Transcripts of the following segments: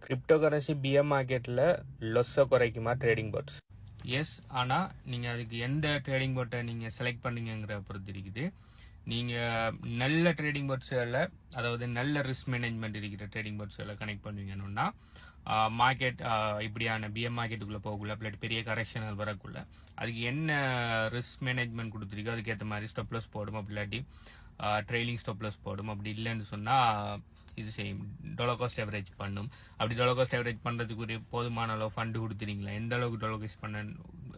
Cryptocurrency PM மார்க்கெட்டில் லொஸ்ஸை குறைக்குமா trading bots? S, ஆனால் நீங்கள் அதுக்கு எந்த ட்ரேடிங் போட்டை நீங்கள் செலக்ட் பண்ணீங்கிற பொறுத்து இருக்குது. நீங்கள் நல்ல ட்ரேடிங் போட்ஸில், அதாவது நல்ல ரிஸ்க் மேனேஜ்மெண்ட் இருக்கிற ட்ரேடிங் போட்ஸில் கனெக்ட் பண்ணுவீங்கன்னா மார்க்கெட் இப்படியான பிஎம் மார்க்கெட்டுக்குள்ளே போகக்குள்ள இல்லாட்டி பெரிய கரெக்ஷனல் வரக்குள்ள அதுக்கு என்ன ரிஸ்க் மேனேஜ்மெண்ட் கொடுத்துருக்கோ அதுக்கேற்ற மாதிரி ஸ்டாப்லாஸ் போடும். அப்படி இல்லாட்டி ட்ரெயிலிங் ஸ்டாப்லாஸ் போடும். அப்படி இல்லைன்னு சொன்னால் இது செய்யும், டாலர் காஸ்ட் ஆவரேஜ் பண்ணும். அப்படி டாலர் காஸ்ட் ஆவரேஜ் பண்ணுறதுக்குரிய போதுமான அளவு ஃபண்டு கொடுத்துறீங்களா, எந்த அளவுக்கு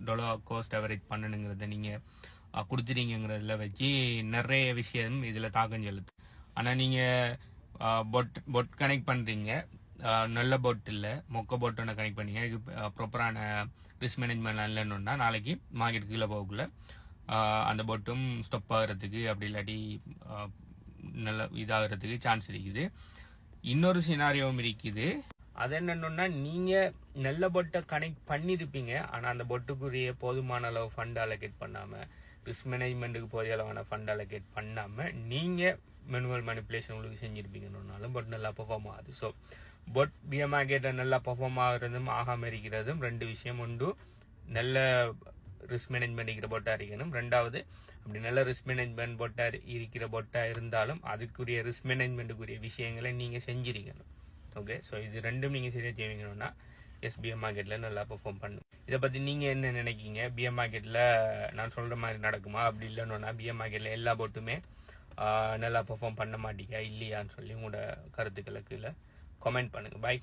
டாலர் காஸ்ட் ஆவரேஜ் பண்ணணுங்கிறத நீங்கள் கொடுத்துறீங்கிறதுல வச்சு நிறைய விஷயம் இதில் தாக்கம் செலுத்து. ஆனால் நீங்கள் பொட் கனெக்ட் பண்ணுறீங்க, நல்ல போட் இல்லை, மொக்க போட் ஒன்று கனெக்ட் பண்ணீங்க, இதுக்கு ப்ராப்பரான ரிஸ்க் மேனேஜ்மெண்ட் இல்லைன்னா நாளைக்கு மார்க்கெட் கீழே போகக்குள்ள அந்த போட்டும் ஸ்டாப் ஆகிறதுக்கு அப்படி இல்லாட்டி நல்ல இதாகிறதுக்கு சான்ஸ் இருக்குது. இன்னொரு சினாரியோவும் இருக்குது. அது என்னன்னா, நீங்கள் நல்ல போட்டை கனெக்ட் பண்ணியிருப்பீங்க, ஆனால் அந்த பொட்டுக்குரிய போதுமான அளவு ஃபண்ட் அலோகேட் பண்ணாமல், ரிஸ்க் மேனேஜ்மெண்ட்டுக்கு போதிய அளவான ஃபண்ட் அலோகேட் பண்ணாமல் நீங்கள் மேனுவல் மேனிப்புலேஷன் உங்களுக்கு செஞ்சுருப்பீங்கன்னாலும் பட் நல்லா பெர்ஃபார்ம் ஆகுது. ஸோ பட் பிஎம் மார்க்கெட்டை நல்லா பெர்ஃபார்ம் ஆகுறதும் ஆகாமல் இருக்கிறதும் ரெண்டு விஷயம். ஒன்று, நல்ல ரிஸ்க் மேனேஜ்மெண்ட் இருக்கிற பொட்டாக இருக்கணும். ரெண்டாவது, அப்படி நல்ல ரிஸ்க் மேனேஜ்மெண்ட் பொட்டாக இருக்கிற பொட்டாக இருந்தாலும் அதுக்குரிய ரிஸ்க் மேனேஜ்மெண்ட்டுக்குரிய விஷயங்களை நீங்கள் செஞ்சிருக்கணும். ஓகே, ஸோ இது ரெண்டும் நீங்கள் சரியாக செய்வீங்கன்னா பிஎம் மார்க்கெட்டில் நல்லா பெர்ஃபார்ம் பண்ணும். இதை பற்றி நீங்கள் என்ன நினைக்கிங்க? பிஎம் மார்க்கெட்டில் நான் சொல்கிற மாதிரி நடக்குமா? அப்படி இல்லைன்னா பிஎம் மார்க்கெட்டில் எல்லா போட்டுமே நல்லா பெர்ஃபார்ம் பண்ண மாட்டீங்க இல்லையான்னு சொல்லி உங்களோட கருத்துக்களுக்கு கமெண்ட் பண்ணுங்கள். பாய்.